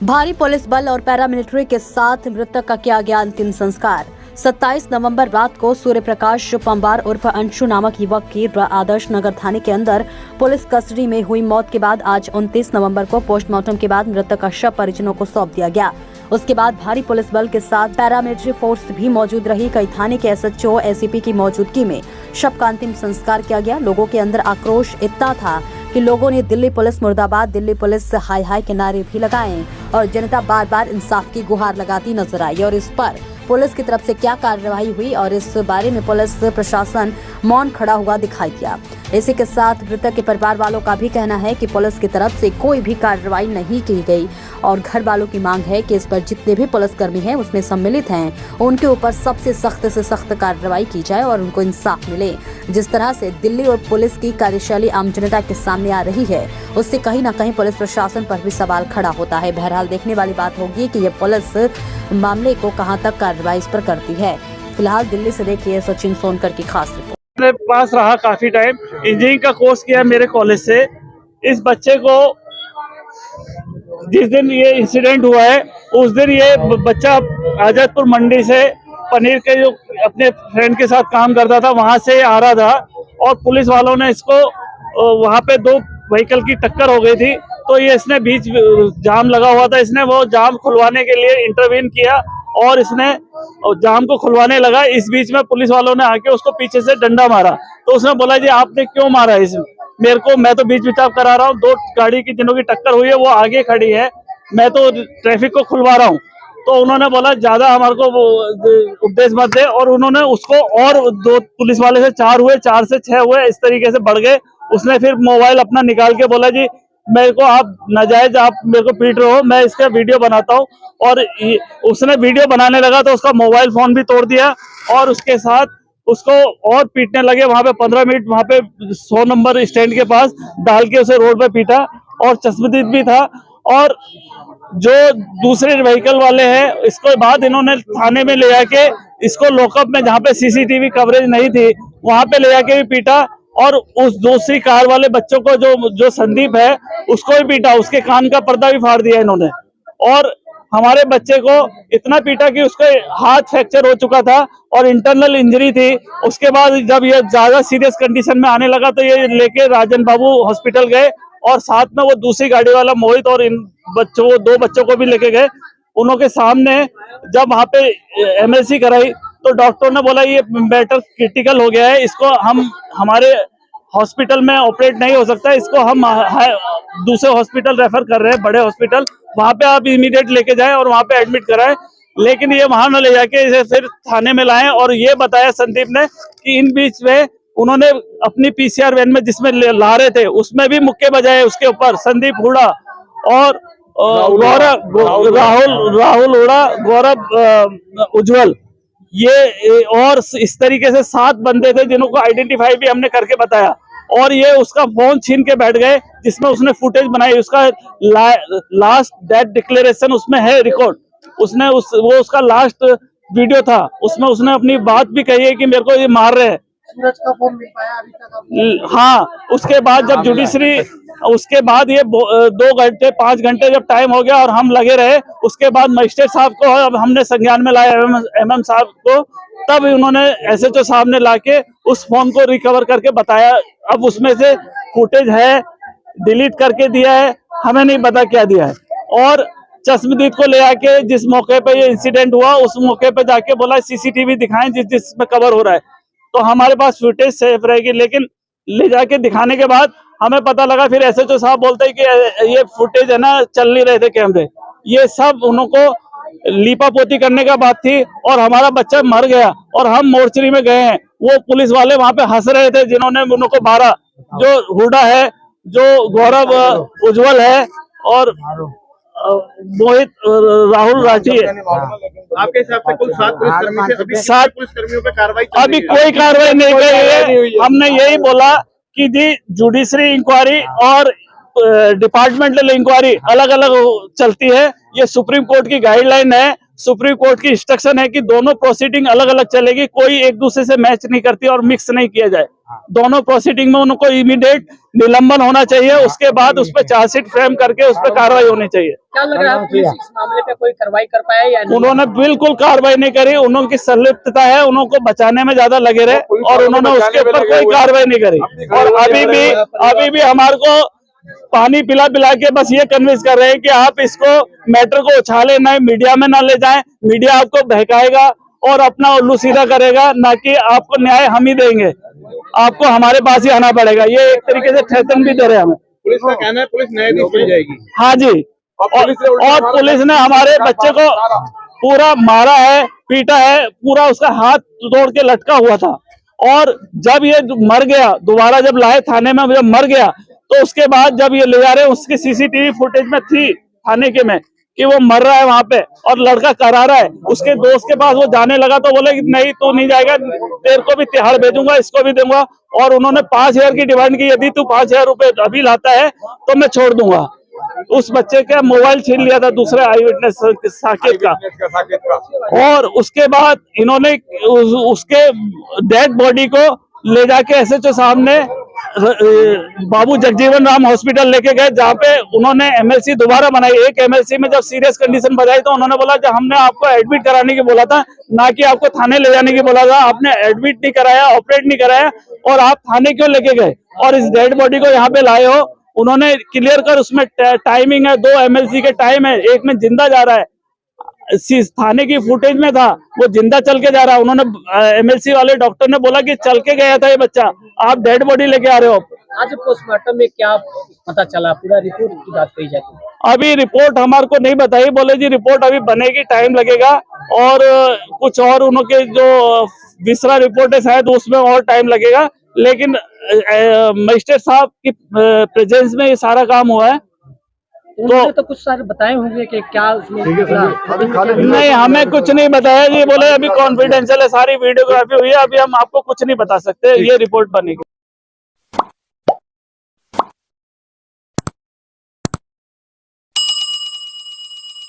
भारी पुलिस बल और पैरामिलिट्री के साथ मृतक का किया गया अंतिम संस्कार। 27 नवंबर रात को सूर्य प्रकाश पंबार उर्फ अंशु नामक युवक की आदर्श नगर थाने के अंदर पुलिस कस्टडी में हुई मौत के बाद आज 29 नवंबर को पोस्टमार्टम के बाद मृतक का शव परिजनों को सौंप दिया गया। उसके बाद भारी पुलिस बल के साथ पैरामिलिट्री फोर्स भी मौजूद रही। कई थाने के एसएचओ एसीपी की मौजूदगी में शव का अंतिम संस्कार किया गया। लोगों के अंदर आक्रोश इतना था कि लोगों ने दिल्ली पुलिस मुर्दाबाद, दिल्ली पुलिस हाय हाय के नारे भी लगाए और जनता बार बार इंसाफ की गुहार लगाती नजर आई। और इस पर पुलिस की तरफ से क्या कार्रवाई हुई और इस बारे में पुलिस प्रशासन मौन खड़ा हुआ दिखाई दिया। इसी के साथ मृतक के परिवार वालों का भी कहना है कि पुलिस की तरफ से कोई भी कार्रवाई नहीं की गई और घर वालों की मांग है कि इस पर जितने भी पुलिसकर्मी हैं उसमें सम्मिलित हैं उनके ऊपर सबसे सख्त कार्रवाई की जाए और उनको इंसाफ मिले। जिस तरह से दिल्ली और पुलिस की कार्यशैली आम जनता के सामने आ रही है उससे कहीं न कहीं पुलिस प्रशासन पर भी सवाल खड़ा होता है। बहरहाल देखने वाली बात होगी कि ये पुलिस मामले को कहां तक कार्रवाई इस पर करती है। फिलहाल दिल्ली से देखिए सचिन सोनकर की खास रिपोर्ट। मेरे पास रहा काफी टाइम, इंजीनियरिंग का कोर्स किया मेरे कॉलेज से। इस बच्चे को जिस दिन ये इंसिडेंट हुआ है उस दिन ये बच्चा आजादपुर मंडी से पनीर के जो अपने फ्रेंड के साथ काम करता था वहां से आ रहा था और पुलिस वालों ने इसको वहां पे दो व्हीकल की टक्कर हो गई थी। तो ये इसने बीच जाम लगा हुआ था, इसने वो जाम खुलवाने के लिए इंटरवीन किया और इसने जाम को खुलवाने लगा। इस बीच में पुलिस वालों ने आके उसको पीछे से डंडा मारा। तो उसने बोला जी आपने क्यों मारा इसमें मेरे को, मैं तो बीच बिचाव करा रहा हूँ, दो गाड़ी की जिनों की टक्कर हुई है वो आगे खड़ी है, मैं तो ट्रैफिक को खुलवा रहा हूँ। तो उन्होंने बोला ज्यादा हमारे को उपदेश मत दे और उन्होंने उसको और दो पुलिस वाले से 4 हुए, 4 से 6 हुए, इस तरीके से बढ़ गए। उसने फिर मोबाइल अपना निकाल के बोला जी मेरे को आप नाजायज आप मेरे को पीट रहे हो, मैं इसका वीडियो बनाता हूँ। और उसने वीडियो बनाने लगा तो उसका मोबाइल फोन भी तोड़ दिया और उसके साथ उसको और पीटने लगे। वहां पे 15 मिनट वहां पे 100 नंबर स्टैंड के पास डाल के उसे रोड पे पीटा और चश्मदीद भी था। और जो दूसरे व्हीकल वाले हैं इसके बाद इन्होंने थाने में ले जाके इसको लॉकअप में, जहाँ पे सीसीटीवी कवरेज नहीं थी वहां पे ले जाके भी पीटा और उस दूसरी कार वाले बच्चों को जो संदीप है उसको भी पीटा, उसके कान का पर्दा भी फाड़ दिया इन्होंने। और हमारे बच्चे को इतना पीटा कि उसके हाथ फ्रैक्चर हो चुका था और इंटरनल इंजरी थी। उसके बाद जब ये ज्यादा सीरियस कंडीशन में आने लगा तो ये लेके राजन बाबू हॉस्पिटल गए और साथ में वो दूसरी गाड़ी वाला मोहित और इन बच्चों, 2 बच्चों को भी लेके गए। उन्हों के सामने जब वहां पे एमएलसी कराई तो डॉक्टर ने बोला ये मैटर क्रिटिकल हो गया है, इसको हम हमारे हॉस्पिटल में ऑपरेट नहीं हो सकता, इसको हम दूसरे हॉस्पिटल रेफर कर रहे हैं, बड़े हॉस्पिटल, वहां पे आप इमीडिएट लेके जाएं और वहां पे एडमिट कराएं। लेकिन ये वहां न ले जाके इसे फिर थाने में लाएं और ये बताया संदीप ने कि इन बीच में उन्होंने अपनी पीसीआर वैन में जिसमें ला रहे थे उसमें भी मुक्के बजाए उसके ऊपर संदीप हुडा और राहुल हुडा, गौरव उज्जवल, ये और इस तरीके से 7 बंदे थे जिनको आइडेंटिफाई भी हमने करके बताया। और ये उसका फोन छीन के बैठ गए जिसमें उसने फुटेज बनाई, उसका लास्ट डेथ डिक्लेरेशन उसमें है रिकॉर्ड, उसने वो उसका लास्ट वीडियो था, उसमें उसने अपनी बात भी कही है कि मेरे को ये मार रहे हैं। सूरज का फोन मिल पाया अभी तक? हाँ, उसके बाद जब जुडिशरी, उसके बाद ये 2 घंटे 5 घंटे जब टाइम हो गया और हम लगे रहे, उसके बाद मजिस्ट्रेट साहब को अब हमने संज्ञान में लाया एमएम साहब को, तब उन्होंने एसएचओ साहब ने लाके उस फोन को रिकवर करके बताया। अब उसमें से फुटेज है, डिलीट करके दिया है, हमें नहीं पता क्या दिया है। और चश्मदीद को ले आके जिस मौके पे ये इंसिडेंट हुआ उस मौके पे जाके बोला सीसीटीवी दिखाएं जिसमें कवर हो रहा है, तो हमारे पास फुटेज सेफ रहेगी। लेकिन ले जाके दिखाने के बाद हमें पता लगा, फिर एसएचओ साहब बोलते हैं कि ये फुटेज है ना, चल नहीं रहे थे कैमरे, ये सब उनको लीपापोती करने का बात थी और हमारा बच्चा मर गया और हम मोर्चरी में गए हैं। वो पुलिस वाले वहां पे हंस रहे थे जिन्होंने उनको मारा, जो हुडा है, जो गौरव उज्जवल है और मोहित राहुल राठी है। आपके हिसाब से कुल 7 पुलिसकर्मी से अभी 7 पुलिसकर्मियों पे कार्रवाई अभी कोई कार्रवाई नहीं की है। हमने यही बोला कि जी जुडिशरी इंक्वायरी और डिपार्टमेंटल इंक्वायरी अलग अलग चलती है, ये सुप्रीम कोर्ट की गाइडलाइन है। सुप्रीम कोर्ट की इंस्ट्रक्शन है कि दोनों प्रोसीडिंग अलग अलग चलेगी, कोई एक दूसरे से मैच नहीं करती और मिक्स नहीं किया जाए। दोनों प्रोसीडिंग में उनको इमीडिएट निलंबन होना चाहिए, उसके बाद उस पर चार्जशीट फ्रेम करके उस पर कार्रवाई होनी चाहिए। क्या लग रहा है पुलिस इस मामले पे कोई कार्रवाई कर पाया या नहीं? उन्होंने बिल्कुल कार्रवाई नहीं करी, उनकी संलिप्तता है, उनको बचाने में ज्यादा लगे रहे और उन्होंने उसके ऊपर कोई कार्रवाई नहीं करी। और अभी भी हमारे को पानी पिला पिला के बस ये कन्विंस कर रहे हैं कि आप इसको मैटर को उछाले ना, मीडिया में ना ले जाएं, मीडिया आपको बहकाएगा और अपना उल्लू सीधा करेगा, ना कि आपको न्याय हम ही देंगे, आपको हमारे पास ही आना पड़ेगा। ये एक तरीके से थ्रेटन भी दे रहे हैं हमें। पुलिस का कहना है पुलिस न्यायाधीश बन जाएगी। हाँ जी, और पुलिस ने हमारे बच्चे को पूरा मारा है, पीटा है, पूरा उसका हाथ तोड़ के लटका हुआ था। और जब ये मर गया, दोबारा जब लाए थाने में, जब मर गया तो उसके बाद जब ये ले जा रहे हैं, उसकी सीसीटीवी फुटेज में थी थाने के में कि वो मर रहा है वहां पे और लड़का करा रहा है। उसके दोस्त के पास वो जाने लगा तो बोले कि नहीं तू नहीं जाएगा, तेरे को भी तिहाड़ भेजूंगा, इसको भी दूंगा। और उन्होंने 5,000 की डिमांड की, यदि तू 5,000 रुपए अभी लाता है तो मैं छोड़ दूंगा। उस बच्चे का मोबाइल छीन लिया था दूसरे आई विटनेस साकिब का। और उसके बाद इन्होंने उसके डेड बॉडी को ले जाके एसएचओ सामने बाबू जगजीवन राम हॉस्पिटल लेके गए, जहाँ पे उन्होंने एमएलसी दोबारा बनाई। एक एमएलसी में जब सीरियस कंडीशन बताई तो उन्होंने बोला कि हमने आपको एडमिट कराने की बोला था, ना कि आपको थाने ले जाने की बोला था। आपने एडमिट नहीं कराया, ऑपरेट नहीं कराया, और आप थाने क्यों लेके गए और इस डेड बॉडी को यहाँ पे लाए हो? उन्होंने क्लियर कर, उसमें टाइमिंग है, 2 एमएलसी के टाइम है, एक में जिंदा जा रहा है, थाने की फुटेज में था वो जिंदा चल के जा रहा है। उन्होंने एमएलसी वाले डॉक्टर ने बोला कि चल के गया था ये बच्चा, आप डेड बॉडी लेके आ रहे हो। आज पोस्टमार्टम में क्या पता चला, पूरा रिपोर्ट की बात कही जाती है? अभी रिपोर्ट हमारे को नहीं बताई, बोले जी रिपोर्ट अभी बनेगी, टाइम लगेगा। और कुछ और उनके जो विसरा रिपोर्ट है शायद उसमें और टाइम लगेगा, लेकिन मजिस्ट्रेट साहब की प्रेजेंस में ये सारा काम हुआ है। तो कुछ सारे बताए होंगे कि क्या उसमें नहीं, हमें कुछ नहीं बताया जी, बोले अभी कॉन्फिडेंशियल है, सारी वीडियोग्राफी हुई है, अभी हम आपको कुछ नहीं बता सकते, ये रिपोर्ट बनेगी।